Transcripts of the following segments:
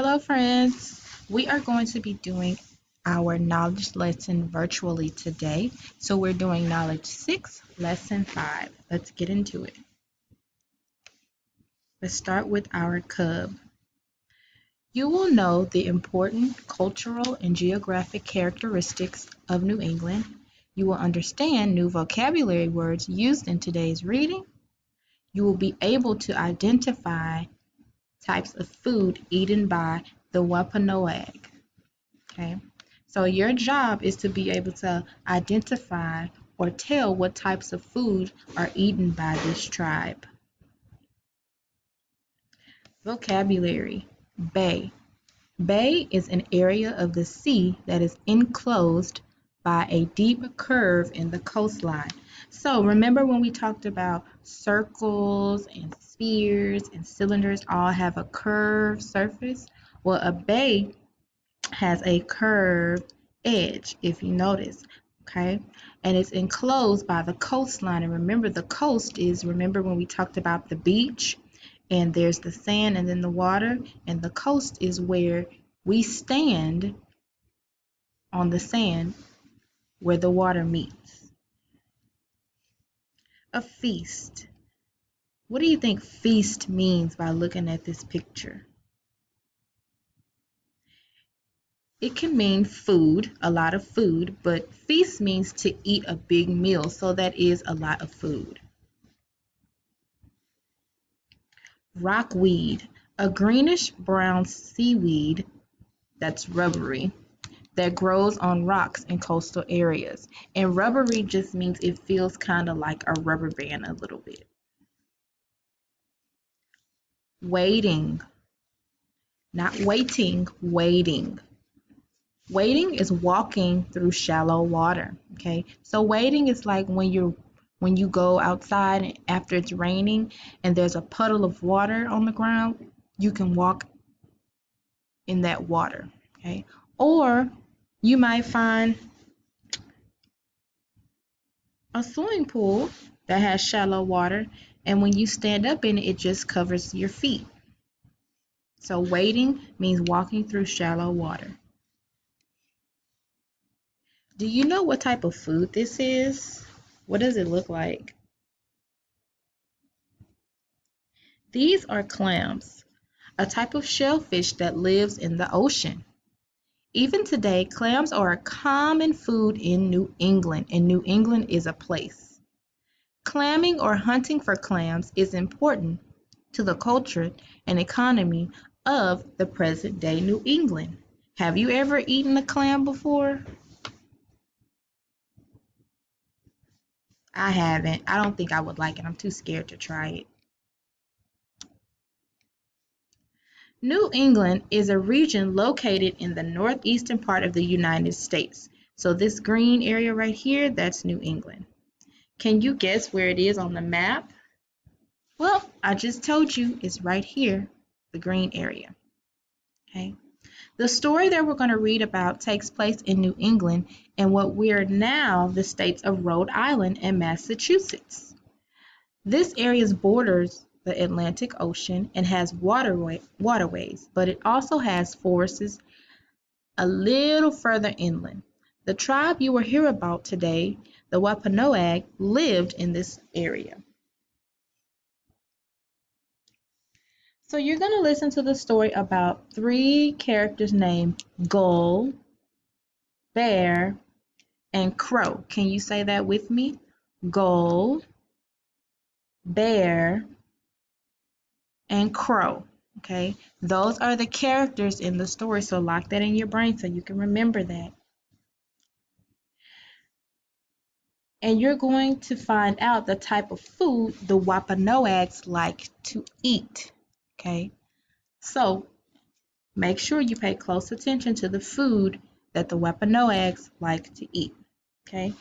Hello, friends. We are going to be doing our knowledge lesson virtually today. So we're doing knowledge 6, lesson 5. Let's get into it. Let's start with our cub. You will know the important cultural and geographic characteristics of New England. You will understand new vocabulary words used in today's reading. You will be able to identify types of food eaten by the Wampanoag. Okay, so your job is to be able to identify or tell what types of food are eaten by this tribe. Vocabulary. Bay. Bay is an area of the sea that is enclosed by a deep curve in the coastline. So remember when we talked about circles and spheres and cylinders all have a curved surface? Well, a bay has a curved edge, if you notice, okay? And it's enclosed by the coastline. And remember, the coast is, remember when we talked about the beach and there's the sand and then the water, and the coast is where we stand on the sand where the water meets. A feast. What do you think feast means by looking at this picture? It can mean food, a lot of food, but feast means to eat a big meal, so that is a lot of food. Rockweed, a greenish brown seaweed that's rubbery that grows on rocks in coastal areas. And rubbery just means it feels kind of like a rubber band a little bit. Wading, not waiting, wading. Wading is walking through shallow water, okay? So wading is like when you go outside after it's raining and there's a puddle of water on the ground, you can walk in that water, okay? Or you might find a swimming pool that has shallow water, and when you stand up in it, it just covers your feet. So wading means walking through shallow water. Do you know what type of food this is? What does it look like? These are clams, a type of shellfish that lives in the ocean. Even today, clams are a common food in New England, and New England is a place. Clamming or hunting for clams is important to the culture and economy of the present day New England. Have you ever eaten a clam before? I haven't. I don't think I would like it. I'm too scared to try it. New England is a region located in the northeastern part of the United States. So this green area right here, that's New England. Can you guess where it is on the map? Well, I just told you it's right here, the green area. Okay. The story that we're going to read about takes place in New England and what we are now the states of Rhode Island and Massachusetts. This area borders the Atlantic Ocean and has waterways, but it also has forests a little further inland. The tribe you will hear about today, the Wampanoag, lived in this area. So you're going to listen to the story about three characters named Gull, Bear, and Crow. Can you say that with me? Gull, Bear, and Crow. Okay, those are the characters in the story, so lock that in your brain so you can remember that. And you're going to find out the type of food the Wampanoags like to eat. Okay, so make sure you pay close attention to the food that the Wampanoags like to eat. Okay,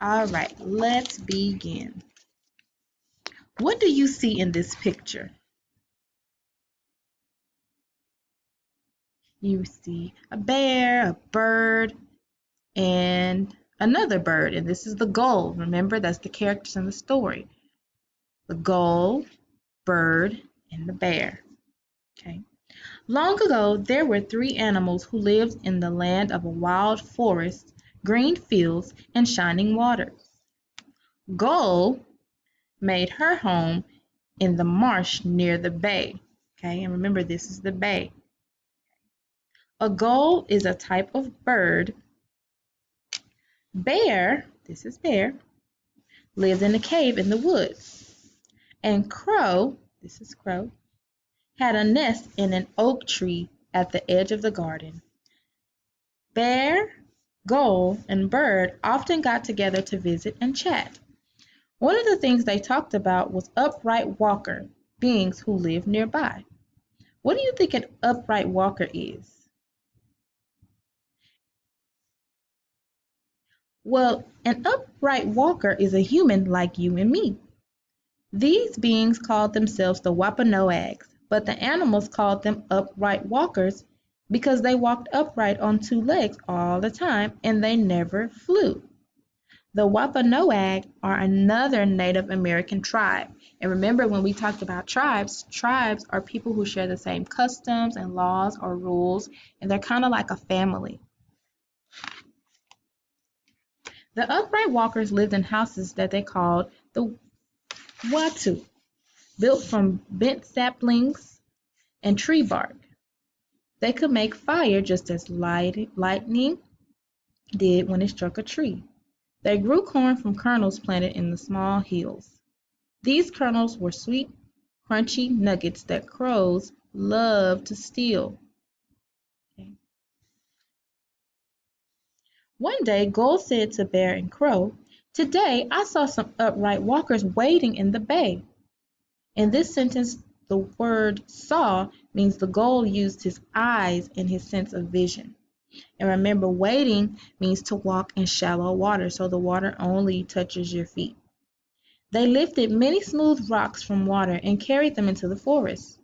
all right, let's begin. What do you see in this picture? You see a bear, a bird, and another bird, and this is the gull. Remember, that's the characters in the story. The gull, bird, and the bear. Okay. Long ago, there were three animals who lived in the land of a wild forest, green fields, and shining waters. Gull made her home in the marsh near the bay. Okay, and remember this is the bay. A gull is a type of bird. Bear, this is Bear, lives in a cave in the woods. And Crow, this is Crow, had a nest in an oak tree at the edge of the garden. Bear, Gull, and Bird often got together to visit and chat. One of the things they talked about was upright walker, beings who live nearby. What do you think an upright walker is? Well, an upright walker is a human like you and me. These beings called themselves the Wampanoags, but the animals called them upright walkers because they walked upright on two legs all the time and they never flew. The Wampanoag are another Native American tribe. And remember when we talked about tribes, tribes are people who share the same customs and laws or rules, and they're kind of like a family. The upright walkers lived in houses that they called the Watu, built from bent saplings and tree bark. They could make fire just as lightning did when it struck a tree. They grew corn from kernels planted in the small hills. These kernels were sweet, crunchy nuggets that crows loved to steal. Okay. One day, Gull said to Bear and Crow, "Today I saw some upright walkers wading in the bay." In this sentence, the word saw means the gull used his eyes and his sense of vision. And remember, wading means to walk in shallow water, so the water only touches your feet. They lifted many smooth rocks from water and carried them into the forest.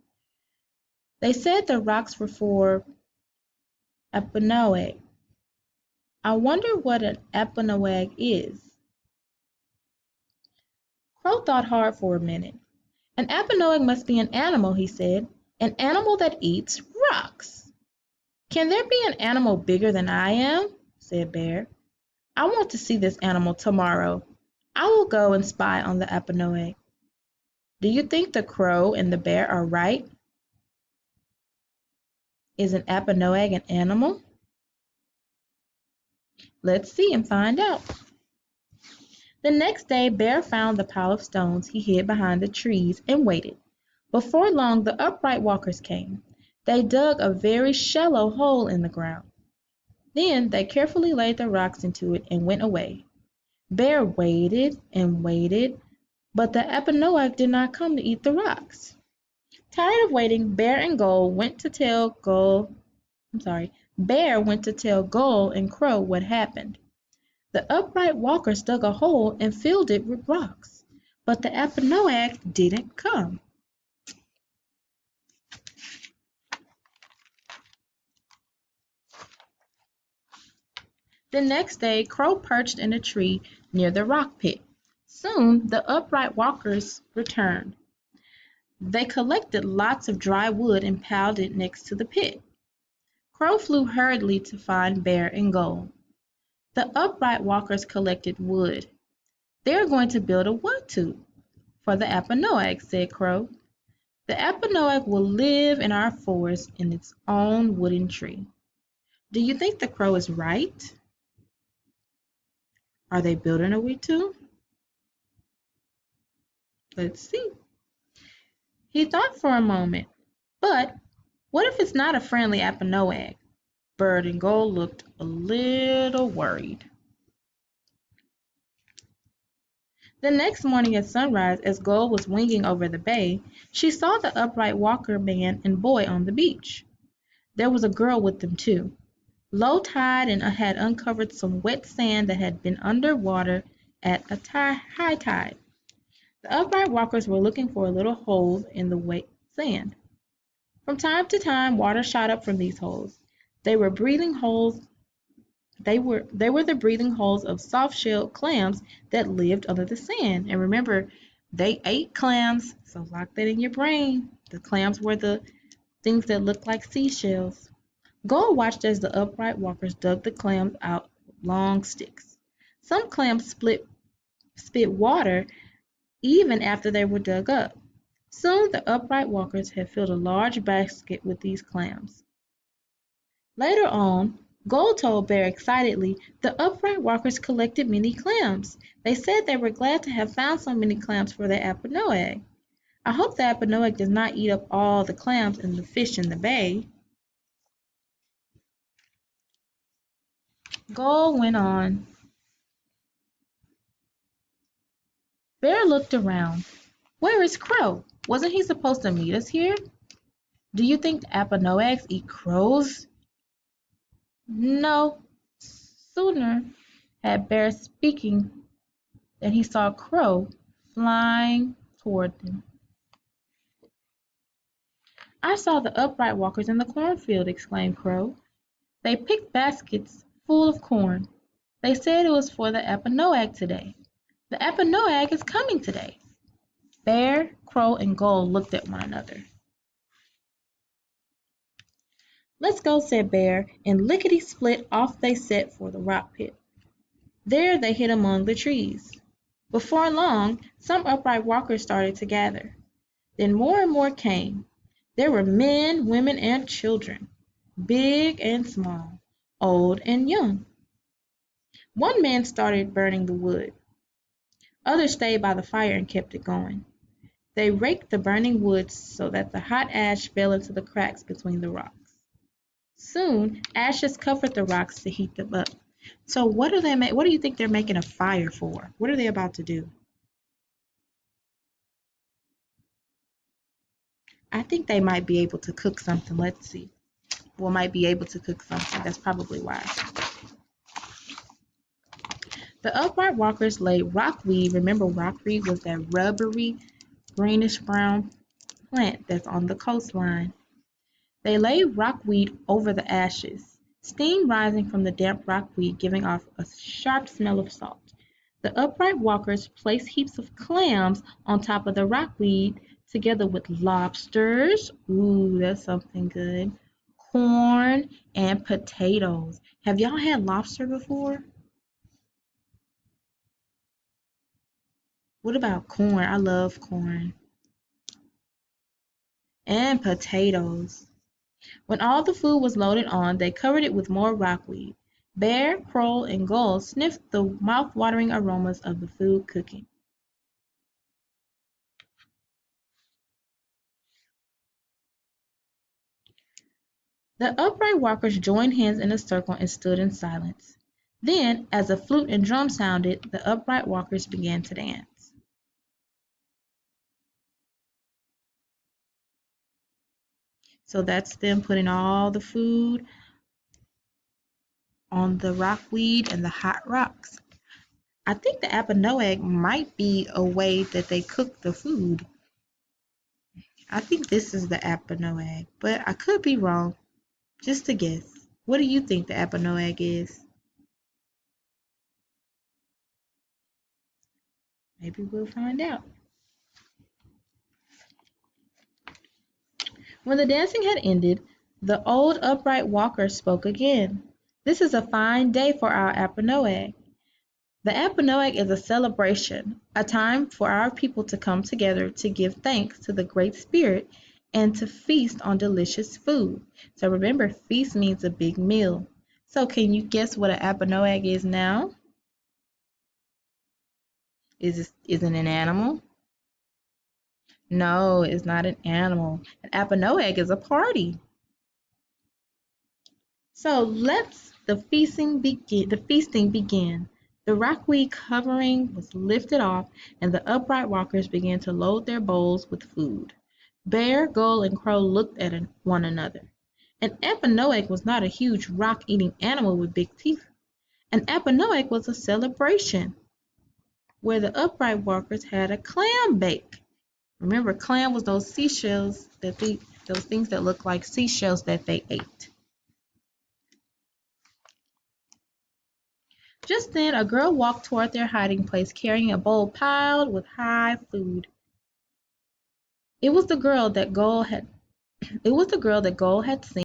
They said the rocks were for Apanoag. I wonder what an Apanoag is. Crow thought hard for a minute. An Apanoag must be an animal, he said. An animal that eats rocks. "Can there be an animal bigger than I am?" said Bear. "I want to see this animal tomorrow. I will go and spy on the Apanoag." Do you think the crow and the bear are right? Is an Apanoag an animal? Let's see and find out. The next day, Bear found the pile of stones he hid behind the trees and waited. Before long, the upright walkers came. They dug a very shallow hole in the ground. Then they carefully laid the rocks into it and went away. Bear waited and waited, but the Apanoag did not come to eat the rocks. Tired of waiting, Bear went to tell Gull and Crow what happened. The upright walkers dug a hole and filled it with rocks, but the Apanoag didn't come. The next day, Crow perched in a tree near the rock pit. Soon the upright walkers returned. They collected lots of dry wood and piled it next to the pit. Crow flew hurriedly to find Bear and Gull. The upright walkers collected wood. "They're going to build a Watu for the Apanoag," said Crow. "The Apanoag will live in our forest in its own wooden tree." Do you think the crow is right? Are they building a Watu? Let's see. He thought for a moment. But what if it's not a friendly Apanoag? Bird and Gull looked a little worried. The next morning at sunrise, as Gull was winging over the bay, she saw the upright walker man and boy on the beach. There was a girl with them too. Low tide and had uncovered some wet sand that had been under water at a high tide. The upright walkers were looking for little holes in the wet sand. From time to time, water shot up from these holes. They were breathing holes. They were the breathing holes of soft-shelled clams that lived under the sand. And remember, they ate clams, so lock that in your brain. The clams were the things that looked like seashells. Gold watched as the upright walkers dug the clams out with long sticks. Some clams spit water even after they were dug up. Soon the upright walkers had filled a large basket with these clams. Later on, Gold told Bear excitedly the upright walkers collected many clams. They said they were glad to have found so many clams for their Apanoeg. I hope the Apanoeg does not eat up all the clams and the fish in the bay. Gold went on. Bear looked around. Where is Crow? Wasn't he supposed to meet us here? Do you think the Apanoegs eat crows? No. Sooner had Bear speaking than he saw Crow flying toward them. I saw the upright walkers in the cornfield, exclaimed Crow. They picked baskets full of corn. They said it was for the Apanoeg today. The Apanoeg is coming today. Bear, Crow, and Gold looked at one another. Let's go, said Bear, and lickety-split off they set for the rock pit. There they hid among the trees. Before long, some upright walkers started to gather. Then more and more came. There were men, women, and children, big and small, old and young. One man started burning the wood. Others stayed by the fire and kept it going. They raked the burning wood so that the hot ash fell into the cracks between the rocks. Soon, ashes covered the rocks to heat them up. So what do you think they're making a fire for? What are they about to do? I think they might be able to cook something. Let's see. Well, might be able to cook something. That's probably why. The upright walkers laid rockweed. Remember, rockweed was that rubbery, greenish brown plant that's on the coastline. They laid rockweed over the ashes, steam rising from the damp rockweed giving off a sharp smell of salt. The upright walkers placed heaps of clams on top of the rockweed together with lobsters. Ooh, that's something good. Corn and potatoes. Have y'all had lobster before? What about corn? I love corn. And potatoes. When all the food was loaded on, they covered it with more rockweed. Bear, Crow, and Gold sniffed the mouth-watering aromas of the food cooking. The upright walkers joined hands in a circle and stood in silence. Then, as a flute and drum sounded, the upright walkers began to dance. So that's them putting all the food on the rockweed and the hot rocks. I think the Apanoeg might be a way that they cook the food. I think this is the Apanoeg, but I could be wrong. Just a guess. What do you think the Apanoeg is? Maybe we'll find out. When the dancing had ended, the old upright walker spoke again. This is a fine day for our Apanoeg. The Apanoeg is a celebration, a time for our people to come together to give thanks to the Great Spirit and to feast on delicious food. So remember, feast means a big meal. So can you guess what an Apanoeg is now? Is it an animal? No, it's not an animal. An Apanoeg is a party. So let's the feasting begin. The rockweed covering was lifted off, and the upright walkers began to load their bowls with food. Bear, Gull, and Crow looked at one another. An Apanoeg was not a huge rock-eating animal with big teeth. An Apanoeg was a celebration where the upright walkers had a clam bake. Remember, clam was those seashells those things that look like seashells that they ate. Just then a girl walked toward their hiding place carrying a bowl piled with high food. It was the girl that Gull had It was the girl that Gold had seen